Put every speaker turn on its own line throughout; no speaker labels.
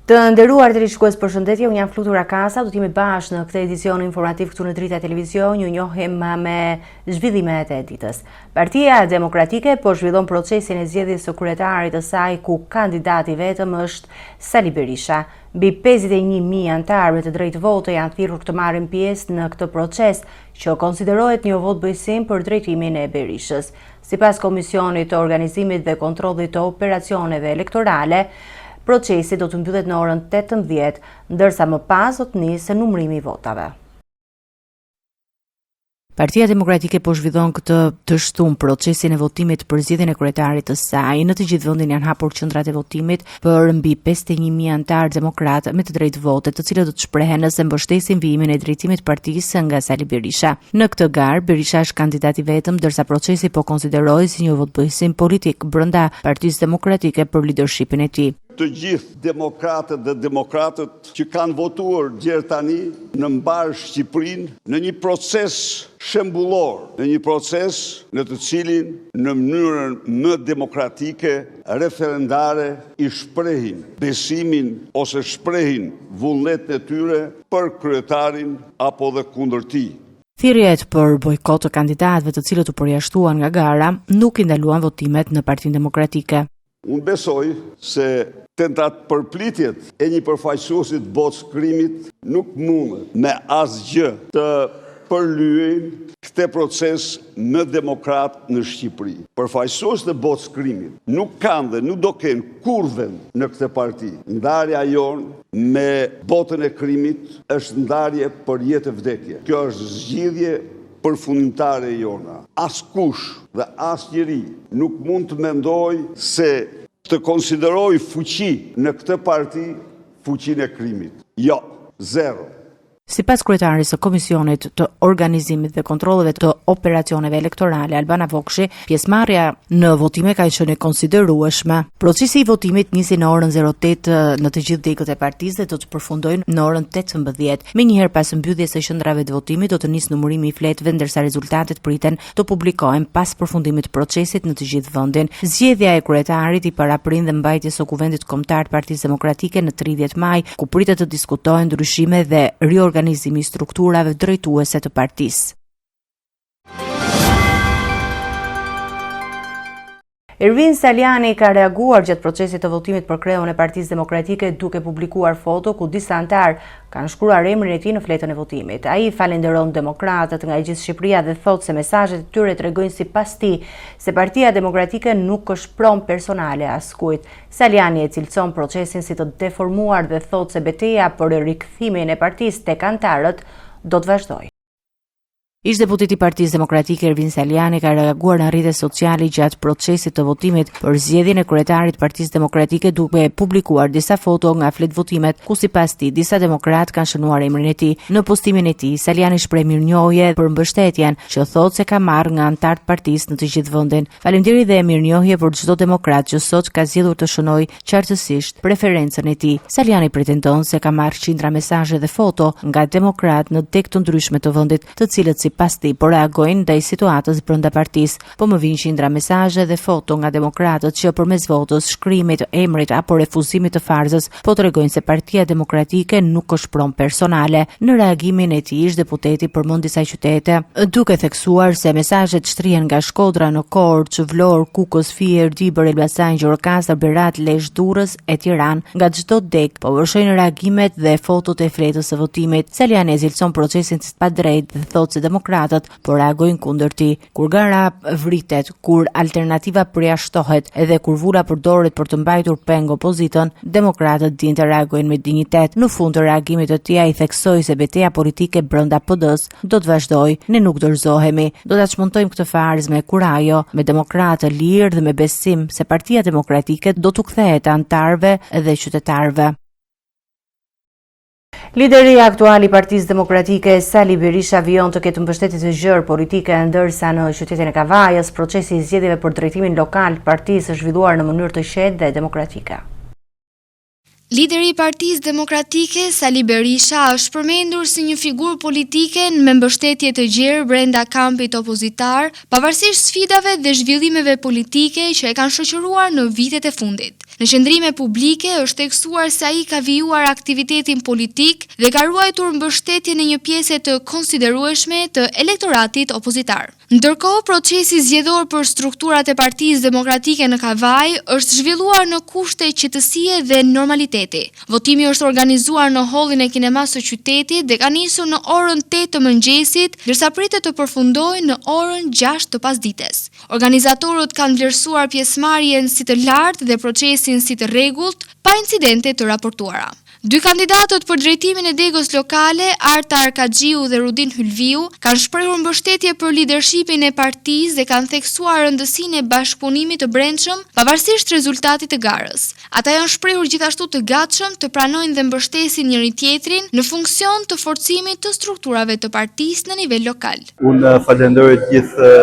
Të nderuar televizionistë, përshëndetje, unë jam Flutura Kasa, do t'jemi bashkë në këtë edicion informativ këtu në Drita Televizion, ju njohim me zhvillimet e ditës. Partia Demokratike po zhvillon procesin e zgjedhjes së kryetarit të saj, ku kandidati vetëm është Sali Berisha. Mbi 51.000 anëtar me të drejtë vote janë thirrur të marrin pjesë në këtë proces, që konsiderohet një votbëjsim për drejtimin e Berishës. Sipas Komisionit të Organizimit dhe Kontrollit të Operacioneve Elektorale, procesi do të mbyllet në orën 18, ndërsa më pas do të nisë numërimi i votave. Partia Demokratike po zhvillon këtë të shtunë procesin e votimit për zgjedhjen e kryetarit të saj. Në të gjithë vendin janë hapur qendrat e votimit për mbi 51.000 anëtar demokratë me të drejtë vote, të cilët do të shprehen nëse mbështesin vijimin e drejtimit të partisë nga Sali Berisha. Në këtë garë, Berisha është kandidati vetëm, ndërsa procesi po konsiderohet si një votbëjsim politik brenda Partisë Demokratike për lidershipin e tij.
Të gjithë demokratët dhe demokratët që kanë votuar deri tani në mbar Shqipërinë në një proces shembullor, në një proces në të cilin në mënyrën më demokratike, referendare i shprehin besimin ose shprehin vullnetin e tyre për kryetarin apo dhe kundër tij.
Thirrjet për bojkot të kandidatëve të cilët u përjashtuan nga gara nuk i ndaluan votimet në Partinë Demokratike.
Unë besoj se përplitjet e një përfaqësuesi të botës krimit nuk mundet me asgjë të përlyejnë këtë proces më demokrat në Shqipëri. Përfaqësuesit e botës krimit nuk kanë dhe nuk do kenë kur vend në këtë parti. Ndarja jonë me botën e krimit është ndarje për jetë e vdekje. Kjo është zgjidhje përfundimtare e jona. Askush dhe asnjëri nuk mund të mendoj se të konsideroj fuqi në këtë parti fuqinë e krimit. Jo, zero.
Sipas kryetaris së Komisionit të Organizimit dhe Kontrolleve të Operacioneve Elektorale, Albana Vokshi, pjesëmarrja në votime ka qenë e konsiderueshme. Procesi i votimit nisi në orën 08 në të gjithë degët e partisë dhe do të përfundojnë në orën 18. Menjëherë pas mbylljes së qendrave të votimit do të nisë numërimi i fletëve, ndërsa rezultatet priten të publikohen pas përfundimit të procesit në të gjithë vendin. Zgjedhja e kryetarit i paraprin dhe mbajtjes së kuvendit kombëtar të Partisë Demokratike në 30 maj, ku pritet të diskutohen ndryshime dhe organizimi i strukturave drejtuese të partisë. Ervin Saliani ka reaguar gjatë procesit të votimit për kreun e Partisë Demokratike duke publikuar foto ku disa anëtar kanë shkruar emrin e tij në fletën e votimit. Ai falenderon demokratët nga gjithë Shqipëria dhe thotë se mesazhet e tyre tregojnë sipas tij se Partia Demokratike nuk është pronë personale askujt. Saliani e cilëson procesin si të deformuar dhe thotë se betejë për rikthimin e partisë tek anëtarët do të vazhdojë. Ish-deputeti i Partisë Demokratike Ervin Saliani ka reaguar në rrjetet sociale gjatë procesit të votimit për zgjedhjen e kryetarit të Partisë Demokratike duke publikuar disa foto nga fletvotimet ku sipas tij disa demokratë kanë shënuar emrin e tij. Në postimin e tij, Saliani shpreh mirënjohje për mbështetjen që thotë se ka marrë nga anëtarët e partisë në të gjithë vendin. Faleminderit dhe mirënjohje për çdo demokrat që sot ka zgjedhur të shënojë qartësisht preferencën e tij. Saliani pretendon se ka marrë qindra mesazhe dhe foto nga demokratë në deg të ndryshme të vendit, të cilët pas tij po reagojnë ndaj situatës brenda partisë, po më vijnë qindra mesazhe dhe foto nga demokratët që përmes votës, shkrimit, emrit apo refuzimit të farzës po tregojnë se Partia Demokratike nuk është pronë personale. Në reagimin e tij, deputeti përmend disa qytete, duke theksuar se mesazhet shtrihen nga Shkodra në Korçë, Vlorë, Kukës, Fier, Dibër, Elbasan, Gjorokastër, Berat, Lezhë, Durrës e Tiranë, nga çdo deg po vërshojnë reagimet dhe fotot e fletës së votimit. Saliani cilëson procesin të padrejtë dhe thotë se demokratët po reagojnë kundër tij. Kur gara vritet, kur alternativa përjashtohet edhe kur vula përdoret për të mbajtur peng opozitën, demokratët dinë të reagojnë me dinjitet. Në fund të reagimit të tij ai theksoi se betejë politike brenda PD-s do të vazhdojë. Ne nuk dorëzohemi. Do ta çmontojmë këtë farzë me kurajo, me demokratë lirë dhe me besim se Partia Demokratike do t'u kthehet anëtarëve dhe qytetarëve. Lideri aktual i Partisë Demokratike Sali Berisha vijon të ketë mbështetje të gjerë politike, ndërsa në qytetin e Kavajës procesi i zgjedhjeve për drejtimin lokal të partisë është zhvilluar në mënyrë të qetë dhe demokratike.
Lideri i Partisë Demokratike, Sali Berisha, është përmendur si një figurë politike me mbështetje të gjerë brenda kampit opozitar, pavarësisht sfidave dhe zhvillimeve politike që e kanë shoqëruar në vitet e fundit. Në qendrime publike është theksuar se ai ka vijuar aktivitetin politik dhe ka ruajtur mbështetjen e një pjese të konsiderueshme të elektoratit opozitar. Ndërkohë, procesi zgjedhor për strukturat e Partisë Demokratike në Kavaj është zhvilluar në kushte qetësie dhe normaliteti. Votimi është organizuar në hollin e kinemas së qytetit dhe ka nisur në orën 8 të mëngjesit, ndërsa pritet të përfundojë në orën 6 të pasdites. Organizatorët kanë vlerësuar pjesëmarrjen si të lartë dhe procesin si të rregullt, pa incidente të raportuara. Dy kandidatët për drejtimin e degës lokale, Arta Arkaxhiu dhe Rudin Hylviu, kanë shprehur mbështetje për lidershipin e partisë dhe kanë theksuar rëndësinë e bashkëpunimit të brendshëm pavarësisht rezultatit të garës. Ata janë shprehur gjithashtu të gatshëm të pranojnë dhe mbështesin njëri tjetrin në funksion të forcimit të strukturave të partisë në nivel lokal.
Unë falenderoj gjithë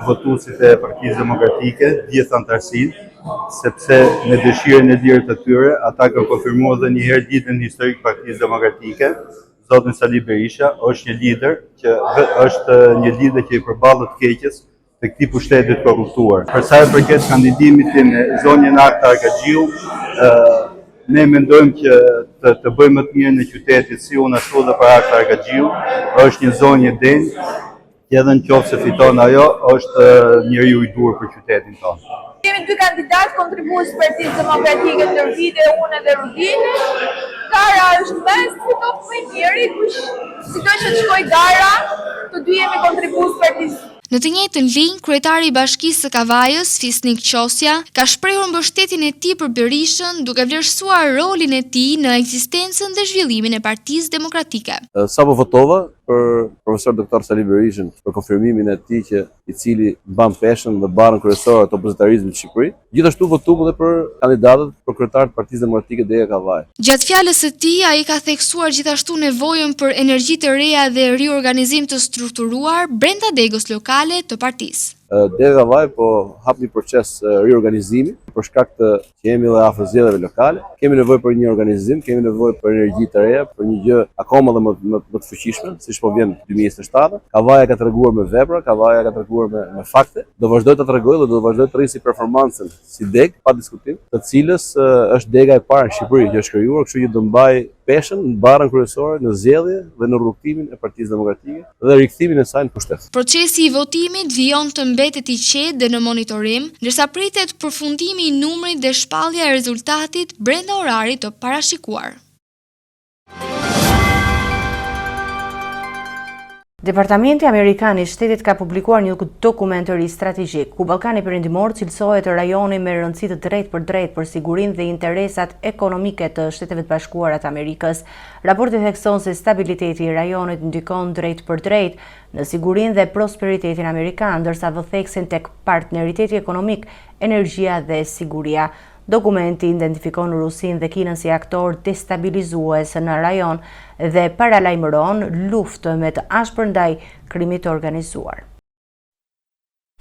votuesit e Partisë Demokratike, gjithë antarësinë, sepse me dëshirën e lirë të tyre, ata kanë konfirmuar edhe një herë lidhjen historike Partisë Demokratike. Zotin Sali Berisha është një lider që i përballet keqes të këtij pushteti të korruptuar. Për sa i përket kandidimit tim në zonën Arta Arkaxhiu, ne mendojmë që të bëjmë më të mirë në qytetit, si unë ashtu edhe për Arta Arkaxhiu, është një zonë e denjë, që edhe nëse fiton ajo, është njeriu i duhur për qytetin tonë.
Kemi dy kandidatë kontribues Partisë Demokratike të Rvide, unë dhe Rudini. Gara është mes, fitoft më i miri, sido që të shkoj gara, të dy jemi kontribues Partisë.
Në të njëjtën linjë, kryetari i Bashkisë së Kavajës, Fisnik Qosja, ka shprehur mbështetjen e tij për Berishën, duke vlerësuar rolin e tij në ekzistencën dhe zhvillimin e Partisë Demokratike.
Sapo votova për profesor doktor Sali Berishën për konfirmimin e tij që i cili mban peshën dhe barrën kryesore të opozitarizmit në Shqipëri. Gjithashtu votova edhe për kandidatët për kryetar të Partisë Demokratike Dega Kavaj.
Gjatë fjalës së tij, ai ka theksuar gjithashtu nevojën për energji të reja dhe riorganizim të strukturuar brenda degës lokale të partisë.
Dega Kavaj po hap një proces riorganizimi për shkak të që jemi dhe afër zgjedhjeve lokale. Kemi nevojë për një organizim, kemi nevojë për energji të reja, për një gjë akoma dhe më të fuqishme, siç po vjen 2027. Kavaja ka treguar me vepra, Kavaja ka treguar me fakte. Do vazhdoj të tregoj dhe do vazhdoj të rrisi performancën si deg, pa diskutim, të cilës është dega e parë në Shqipëri që është krijuar, kështu që do mbaj peshën në barrën kryesore në zgjedhje dhe në rrugtimin e Partisë Demokratike dhe rikthimin e saj në pushtet.
Procesi i votimit vijon të mbetet i qetë dhe në monitorim, ndërsa pritet përfundimi i numrit dhe shpallja e rezultatit brenda orarit të parashikuar.
Departamenti Amerikan i Shtetit ka publikuar një dokumentari strategjik ku Ballkani Perëndimor cilësohet rajoni me rëndësi të drejtë për sigurinë dhe interesat ekonomike të Shteteve të Bashkuara të Amerikës. Raporti thekson se stabiliteti i rajonit ndikon drejt për drejt në sigurinë dhe prosperitetin amerikan, ndërsa vëtheksin tek partneriteti ekonomik, energjia dhe siguria. Dokumenti identifikon Rusinë dhe Kinën si aktor destabilizues në rajon dhe paralajmëron luftë me të ashpër ndaj krimit të organizuar.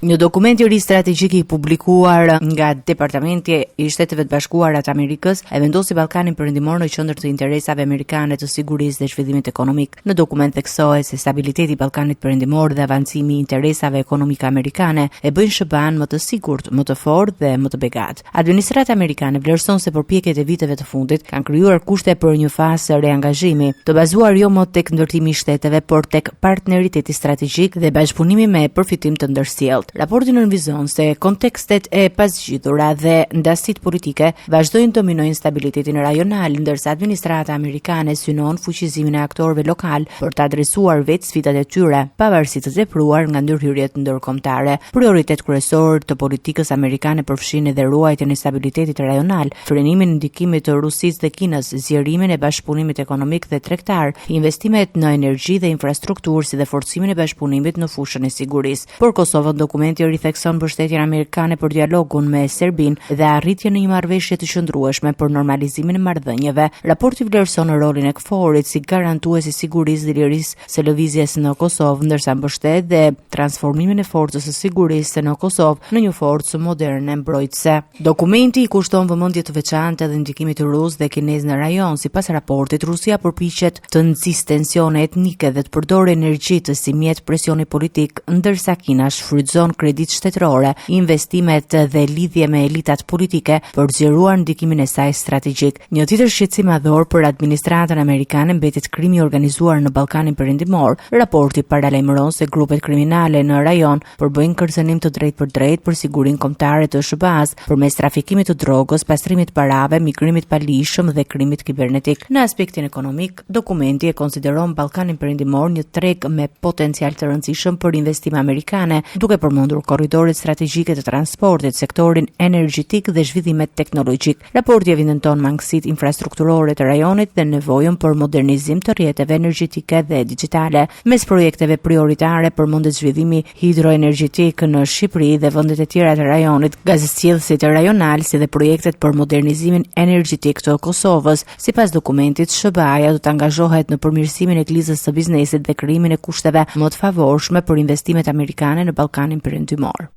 Një dokument i ri strategjik i publikuar nga Departamenti i Shteteve të Bashkuara të Amerikës e vendosi Ballkanin Perëndimor në qendër të interesave amerikane të sigurisë dhe zhvillimit ekonomik. Në dokument theksohet se stabiliteti i Ballkanit Perëndimor dhe avancimi i interesave ekonomike amerikane e bëjnë SBA-n më të sigurt, më të fortë dhe më të begat. Administrata amerikane vlerëson se përpjekjet e viteve të fundit kanë krijuar kushte për një fazë reangazhimi, të bazuar jo më tek ndërtimi i shteteve, por tek partneriteti strategjik dhe bashkëpunimi me përfitim të ndërsjellë. Raporti nënvizon se kontekstet e pasgjidhura dhe ndasit politike vazhdojnë të minojnë stabilitetin rajonal, ndërsa administrata amerikane synon fuqizimin e aktorëve lokal për të adresuar vetë sfidat e tyre, pavarësisht të tepruar nga ndërhyrjet ndërkombëtare. Prioritet kryesor të politikës amerikane përfshin edhe ruajtjen e stabilitetit rajonal, frenimin e ndikimit të Rusisë dhe Kinës, zgjerimin e bashkëpunimit ekonomik dhe tregtar, investimet në energji dhe infrastrukturë, si dhe forcimin e bashkëpunimit në fushën e sigurisë. Por Kosovën dokumenti rithekson mbështetjen amerikane për dialogun me Serbinë dhe arritjen në një marrëveshje të qëndrueshme për normalizimin e marrëdhënieve. Raporti vlerëson rolin e KFOR-it si garantues i sigurisë dhe lirisë së lëvizjes në Kosovë, ndërsa mbështet dhe transformimin e forcës së sigurisë në Kosovë në një forcë moderne mbrojtëse. Dokumenti i kushton vëmendje të veçantë edhe ndikimit të Rusë dhe Kinez në rajon. Sipas raportit, Rusia përpiqet të nxjisë tensione etnike dhe të përdorë energjitë si mjet presioni politik, ndërsa Kina shfrytëzon kredit shtetërore, investimet dhe lidhje me elitat politike për të zgjeruar ndikimin e saj strategjik. Një tjetër shqetësim madhor për administratën amerikane mbetet krimi i organizuar në Ballkanin Perëndimor. Raporti paralajmëron se grupet kriminale në rajon përbëjnë kërcënim të drejtë për sigurinë kombëtare të SBA-s përmes trafikimit të drogës, pastrimit parave, migrimit palishëm dhe krimit kibernetik. Në aspektin ekonomik, dokumenti e konsideron Ballkanin Perëndimor një treg me potencial të rëndësishëm për investime amerikane, duke përmendur korridoret strategjike të transportit, sektorin energjetik dhe zhvillimet teknologjik. Raporti evidenton mangësitë infrastrukturore të rajonit dhe nevojën për modernizim të rrjeteve energjetike dhe digjitale. Mes projekteve prioritare përmendet zhvillimi hidroenergjetik në Shqipëri dhe vendet e tjera të rajonit, gazsjellësit rajonal si dhe projektet për modernizimin energjetik të Kosovës. Sipas dokumentit, SBA-ja do të angazhohet në përmirësimin e klizës së biznesit dhe krijimin e kushteve më të favorshme për investimet amerikane në Ballkanin Perëndimor.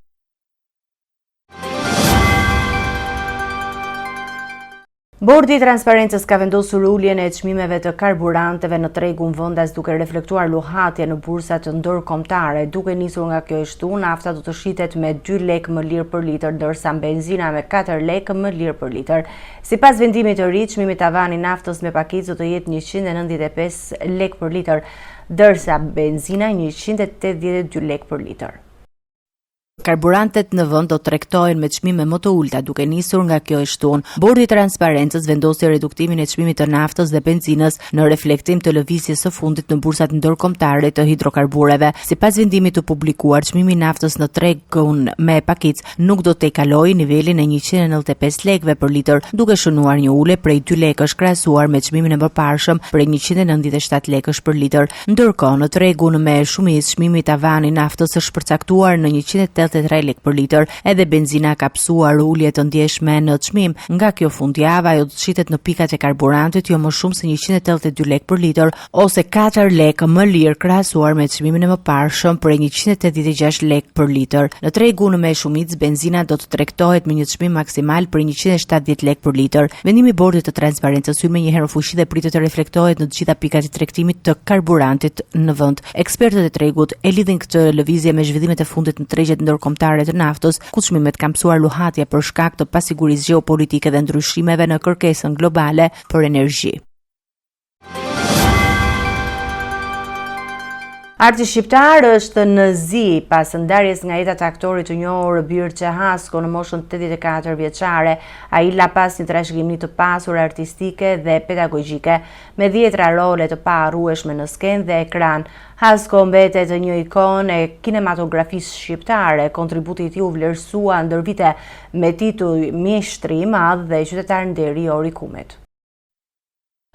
Bordi i Transparencës ka vendosur uljen e çmimeve të karburanteve në tregun vendas duke reflektuar luhatje në bursat ndërkombëtare. Duke nisur nga kjo shtunë, nafta do të shitet me 2 lekë më lirë për litër, ndërsa benzina me 4 lekë më lirë për litër. Sipas vendimit të ri, çmimi tavani i naftës me pakicë do të jetë 195 lekë për litër, ndërsa benzina 182 lekë për litër. Karburantet në vend do të tregtohen me çmime më të ulta, duke nisur nga kjo shtunë. Bordi i Transparencës vendosi reduktimin e çmimit të naftës dhe benzinës në reflektim të lëvizjes së fundit në bursat ndërkombëtare të hidrokarbureve. Sipas vendimit të publikuar, çmimi i naftës në tregun me pakicë nuk do të kalojë nivelin e 195 lekëve për litër, duke shënuar një ulje prej 2 lekësh krahasuar me çmimin e mëparshëm prej 197 lekësh për litër. Ndërkohë, në tregun me shumicë, çmimi i tavani i naftës është përcaktuar në 183 lekë për litër, edhe benzina ka psuar ulje të ndjeshme në çmim. Nga kjo fundjavë ajo do të shitet në pikat e karburantit jo më shumë se 182 lekë për litër ose 4 lekë më lirë krahasuar me çmimin e mëparshëm prej 186 lekë për litër. Në tregun me shumicë, benzina do të tregtohet me një çmim maksimal për 170 lekë për litër. Vendimi i Bordit të Transparencës hyr menjëherë në fuqi dhe pritet të reflektohet në të gjitha pikat e tregtimit të karburantit në vend. Ekspertët e tregut e lidhin këtë lëvizje me zhvillimet e fundit në tregjet ndërkombëtare të naftës, ku çmimet kanë psuar luhatje për shkak të pasigurisë gjeopolitike dhe ndryshimeve në kërkesën globale për energji. Arti shqiptar është në zi pas ndarjes nga jeta të aktorit të njohur Birçe Hasko në moshën 84 vjeçare. Ai la pas një trashëgimi të pasur artistike dhe pedagogjike me 10 role të paharrueshme në skenë dhe ekran. Hasko mbetet një ikon e kinematografisë shqiptare. Kontributi i tij u vlerësua ndër vite me titull Mjeshtri i Madh dhe Qytetar Nderi i Orikumit.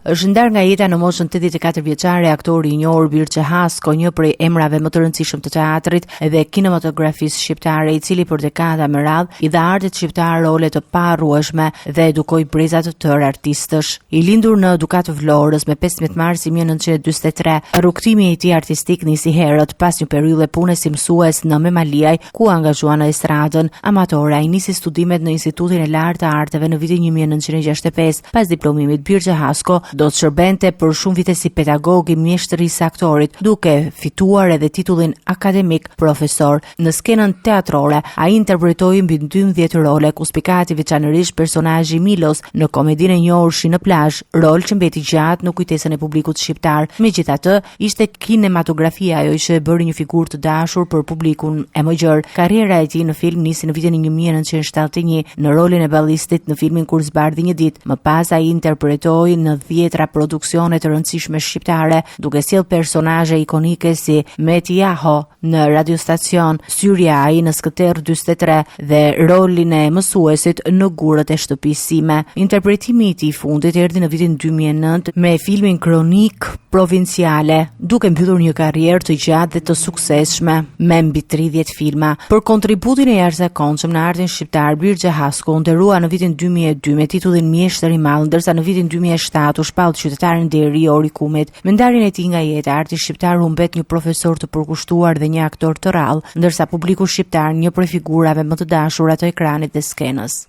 Është ndar nga jeta në moshën 84 vjeçare aktori i njohur Birçe Hasko, një prej emrave më të rëndësishëm të teatrit dhe kinematografisë shqiptare, i cili për dekada me radhë i dha artit shqiptar role të paharrueshme dhe edukoi breza të tërë artistësh. I lindur në Dukat të Vlorës me 15 mars 1943, rrugtimi i tij artistik nisi herët pas një periudhe pune si mësues në Memaliaj, ku angazhua në estradën amatore. Ai nisi studimet në Institutin e Lartë të Arteve në vitin 1965. Pas diplomimit, Birçe Hasko do të shërbente për shumë vite si pedagog i mjeshtrisë së aktorit, duke fituar edhe titullin akademik profesor. Në skenën teatrore, ai interpretoi mbi 12 role, ku spikati veçanërisht personazhi Milos në komedinë e njohur Shi në plazh, rol që mbeti gjatë në kujtesën e publikut shqiptar. Megjithatë, ishte kinematografia ajo që e bëri një figurë të dashur për publikun e më gjerë. Karriera e tij në film nisi në vitin 1971 në rolin e ballistit në filmin Kur zbardhi një ditë. Më pas ai interpretoi në dhjetra produksione të rëndësishme shqiptare, duke sjellë personazhe ikonike si Meti Jaho në radiostacion Syria ai në Skëterr 43 dhe rolin e mësuesit në Gurët e shtëpisë sime. Interpretimi i tij fundit erdhi në vitin 2009 me filmin Kronik Provinciale, duke mbyllur një karrierë të gjatë dhe të suksesshme me mbi 30 filma. Për kontributin e jashtëzakonshëm në artin shqiptar, Birxhe Hasku nderua në vitin 2002 me titullin Mjeshtër i Madh, ndërsa në vitin 2007 u shpall qytetarin deri i Orikumit. Me ndarjen e tij nga jeta, arti shqiptar humbet një profesor të përkushtuar dhe një aktor të rrallë, ndërsa publiku shqiptar një prej figurave më të dashura të ekranit dhe skenës.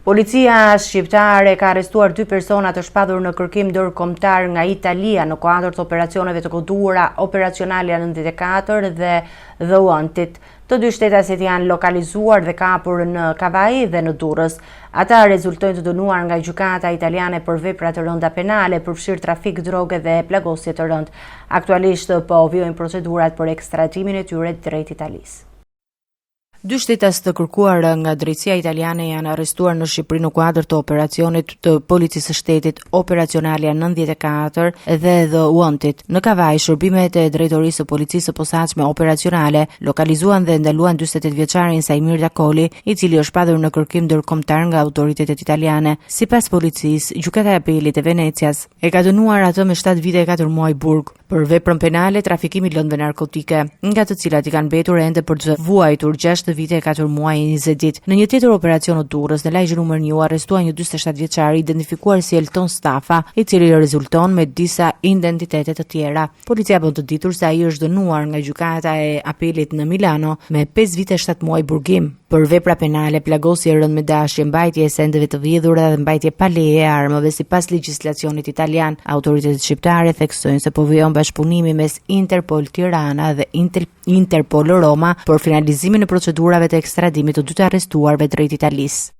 Policia shqiptare ka arrestuar 2 persona të shpadur në kërkim ndërkombëtar nga Italia në kuadër të operacioneve të koduara Operacionalia 94 dhe The Wanted. Të dy shtetasit janë lokalizuar dhe kapur në Kavaj dhe në Durrës. Ata rezultojnë të dënuar nga gjykata italiane për vepra të rënda penale, përfshirë trafik droge dhe plagosje të rënd. Aktualisht po vijojnë procedurat për ekstradimin e tyre drejt Italisë. 2 shtetas të kërkuar nga drejtësia italiane janë arrestuar në Shqipëri në kuadër të operacionit të policisë së shtetit Operacionalia 94 dhe The Wanted. Në Kavaj, shërbimet e drejtorisë së policisë së posaçme operacionale lokalizuan dhe ndaluan 48 vjeçarin Sajmir Dakoli, i cili është shpadur në kërkim ndërkombëtar nga autoritetet italiane. Sipas policisë, gjykata e apelit e Venecias e ka dënuar atë me 7 vite e 4 muaj burg për veprën penale trafikimi lëndëve narkotike, nga të cilat i kanë mbetur ende për të vuajtur 6 vite e 4 muaj e 20 ditë. Në një tjetër operacion në Durrës, në lagj numër 1 u arrestua një 47 vjeçar identifikuar si Elton Stafa, i cili rezulton me disa identitete të tjera. Policia bën të ditur se ai është dënuar nga gjykata e apelit në Milano me 5 vite e 7 muaj burgim për vepra penale, plagosje rënd me dashje, mbajtje e sendeve të vjedhura dhe mbajtje pa leje e armëve sipas legjislacionit italian. Autoritetet shqiptare theksojnë se po vijon bashkëpunimi mes Interpol Tirana dhe Interpol Roma për finalizimin e procedurave të ekstradimit të 2 arrestuarve drejt Italisë.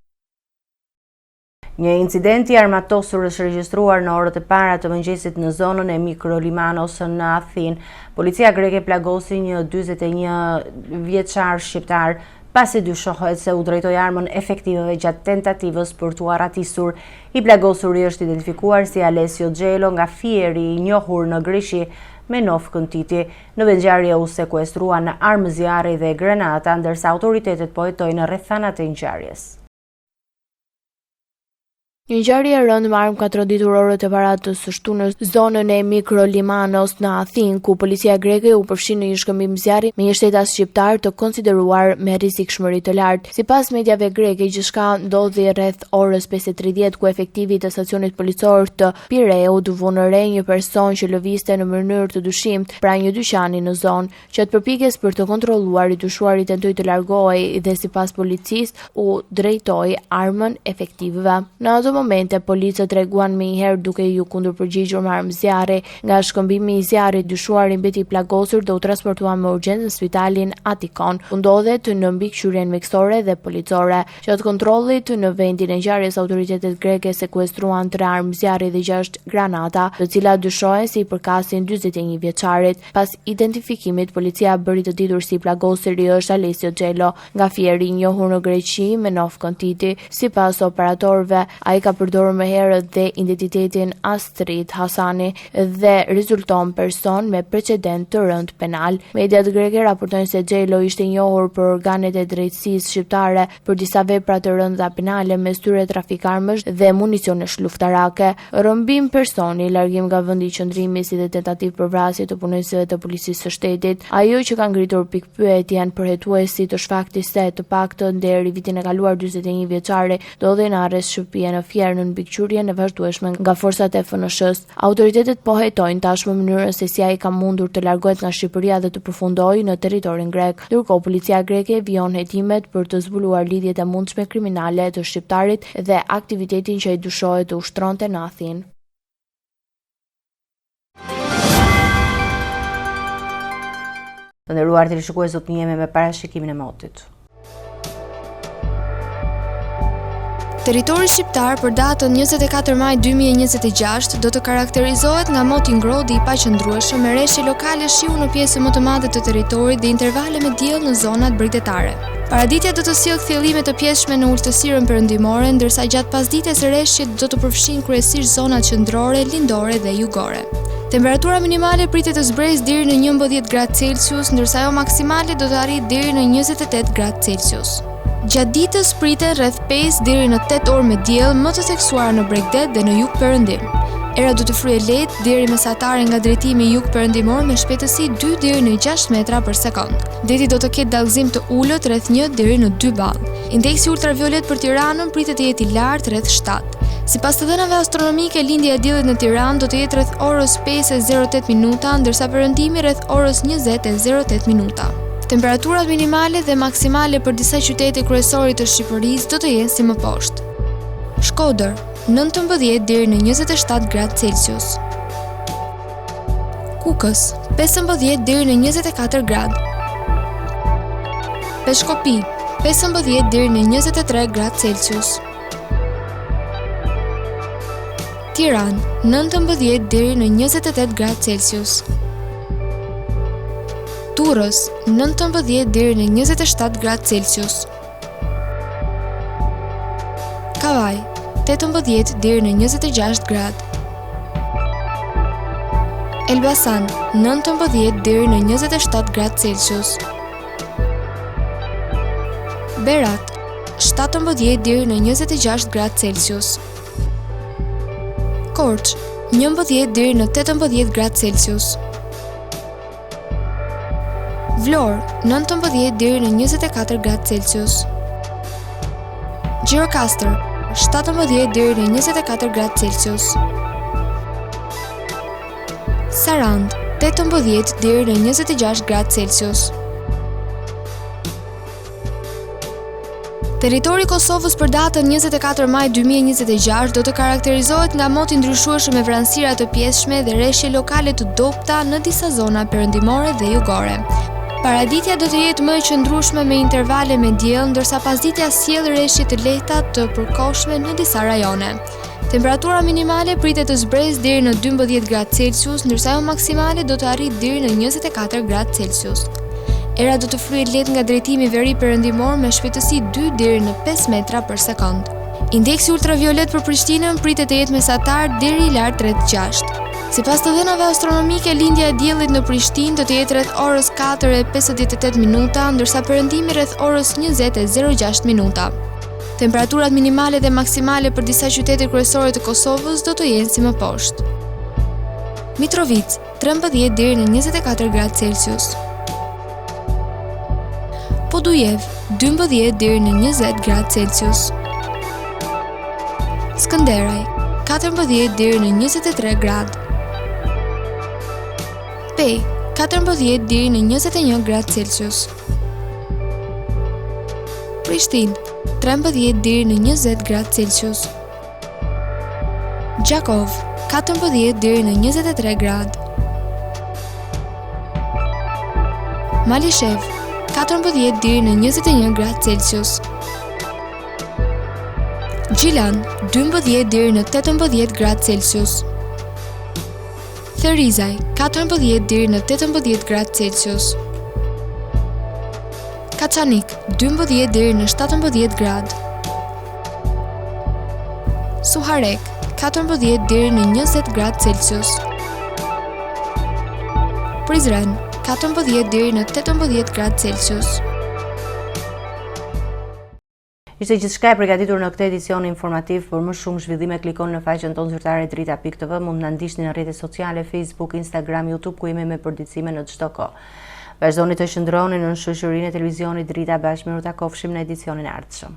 Një incidenti armatosur është regjistruar në orët e para të mëngjesit në zonën e Mikrolimanos në Athinë. Policia greke plagosi një 41 vjeçar shqiptar pasi dyshohet se u drejtoi armën efektiveve gjatë tentativës për t'u arratisur. I plagosuri është identifikuar si Alessio Gjello nga Fieri, i njohur në Grishi me Nov Këntiti. Në vendngjarje u sekuestruan armë zjarri dhe granata, ndërsa autoritetet po hetojnë rrethanat e ngjarjes.
Një ngjarje e rëndë me armë ka troditur orët e para të së shtunës zonën e Mikrolimanos në Athinë, ku policia greke u përfshi në një shkëmbim zjarri me një shtetas shqiptar të konsideruar me rrezikshmëri të lartë. Sipas mediave greke, gjithçka ndodhi rreth orës 5:30, ku efektivi të stacionit policor të Pireut vënë re një person që lëvizte në mënyrë të dyshimt pranë një dyqani në zonë. Që të përpikjes për të kontrolluar, i dyshuari tentoi të largohej dhe sipas policisë u drejtoi armën efektivëve. Në ato momente, policët treguan me njëherë duke ju kundërpërgjigjur me armë zjarri. Nga shkëmbimi i zjarrit, dyshuari mbeti i plagosur dhe u transportua me urgjencë në spitalin Atikon, ku ndodhet në mbikëqyrjen mjekësore dhe policore. Gjatë kontrollit në vendin e ngjarjes, autoritetet greke sekuestruan 3 armë zjarri dhe 6 granata, të cilat dyshohen se i përkasin 41 vjeçarit. Pas identifikimit, policia bëri të ditur si plagosuri është Alessio Gjello nga Fieri, i njohur në Greqi me Nov Këntiti. Sipas operatorëve, ai ka përdorur më herët dhe identitetin Astrid Hasani dhe rezulton person me precedent të rënd penal. Mediat greke raportojnë se Gjello ishte i njohur për organet e drejtësisë shqiptare për disa vepra të rënda penale, mes tyre trafik armësh dhe municionesh luftarake, rrëmbim personi, largim nga vendi i qëndrimit si dhe tentativë për vrasje të punojësve të policisë së shtetit. Ajo që ka ngritur pikpyetje janë përhetuesi të shfaktit se të paktën deri vitin e kaluar 41 vjeçari ndodhej në arrest shtëpie në Fier në mbikëqyrjen e vazhdueshme nga forcat e FNSH-s. Autoritetet po hetojnë tashmë mënyrën se si ai ka mundur të largohet nga Shqipëria dhe të përfundojë në territorin grek. Ndërkohë, policia greke vijon hetimet për të zbuluar lidhjet e mundshme kriminale të shqiptarit dhe aktivitetin që ai dyshohet të ushtronte në Athinë.
Të nderuar televizionistë, do të jemi me parashikimin e motit.
Territori shqiptar për datën 24 maj 2026 do të karakterizohet nga moti ngrohtë i paqëndrueshëm me rreshje lokale shiu në pjesën më të madhe të territorit dhe intervale me diell në zonat bregdetare. Paraditja do të sjellë kthjellime të pjeshme në ulëtësirën perëndimore, ndërsa gjatë pasdites rreshjet do të përfshin kryesisht zonat qendrore, lindore dhe jugore. Temperatura minimale pritet të zbresë deri në 11 gradë Celsius, ndërsa ajo maksimale do të arrijë deri në 28 gradë Celsius. Gjatë ditës pritet rreth 5 deri në 8 orë me diell, më të theksuar në Bregdet dhe në jug perëndim. Era do të fryejë lehtë deri mesatare nga drejtimi jug perëndimor me shpejtësi 2 deri në 6 metra për sekond. Deti do të ketë dallëzim të ulët rreth 1 deri në 2 ballë. Indeksi ultraviolet për Tiranën pritet të jetë i lartë rreth 7. Sipas të dhënave astronomike, lindja e diellit në Tiranë do të jetë rreth orës 5:08 minuta, ndërsa perëndimi rreth orës 20:08 minuta. Temperaturat minimale dhe maksimale për disa qytete kryesore të Shqipërisë do të jenë si më poshtë. Shkodër, 19 deri në 27 gradë Celsius. Kukës, 15 deri në 24 gradë. Peshkopi, 15 deri në 23 gradë Celsius. Tiranë, 19 deri në 28 gradë Celsius. Durrës, 19 deri në 27 gradë Celsius. Kavaj, 18 deri në 26 gradë. Elbasan, 19 deri në 27 gradë Celsius. Berat, 17 deri në 26 gradë Celsius. Korçë, 11 deri në 18 gradë Celsius. Vlorë, 19 deri në 24 gradë Celsius. Gjirokastër, 17 deri në 24 gradë Celsius. Sarandë, 18 deri në 26 gradë Celsius. Territori i Kosovës për datën 24 maj 2026 do të karakterizohet nga moti ndryshueshëm me vranësira të pjeshme dhe rreshje lokale të dobta në disa zona perëndimore dhe jugore. Paraditja do të jetë më e qëndrueshme me intervale me diell, ndërsa pasditja sjell rreshje të lehta të përkohshme në disa rajone. Temperatura minimale pritet të zbresë deri në 12 gradë Celsius, ndërsa ajo maksimale do të arrijë deri në 24 gradë Celsius. Era do të fryhet lehtë nga drejtimi veri perëndimor me shpejtësi 2 deri në 5 metra për sekond. Indeksi ultraviolet për Prishtinën pritet të jetë mesatar deri i lartë rreth 6. Sipas të dhënave astronomike, lindja e diellit në Prishtinë do të jetë rreth orës 4:58 minuta, ndërsa perëndimi rreth orës 20:06 minuta. Temperaturat minimale dhe maksimale për disa qytete kryesore të Kosovës do të jenë si më poshtë. Mitrovica, 13 deri në 24 gradë Celsius. Podujev, 12 deri në 20 gradë Celsius. Skënderaj, 14 deri në 23 gradë. Pej, 14 deri në 21 gradë Celsius. Prishtinë, 13 deri në 20 gradë Celsius. Gjakov, 14 deri në 23 gradë. Malishev, 14 deri në 21 gradë Celsius. Gjilan, 12 deri në 18 gradë Celsius. Therizaj, 14 deri në 18 gradë Celsius. Kaçanik, 12 deri në 17 gradë. Suharek, 14 deri në 20 gradë Celsius. Prizren, 14 deri në 18 gradë Celsius.
Ishte gjithçka e përgatitur në këtë edicion informativ. Për më shumë zhvillime klikoni në faqen tonë zyrtare drita.tv, mund na ndiqni në rrjetet sociale Facebook, Instagram, YouTube, ku jemi me përditësime në çdo kohë. Vazhdoni të qëndroni në shoqërinë e televizionit Drita, bashkë me u takofshim në edicionin e ardhshëm.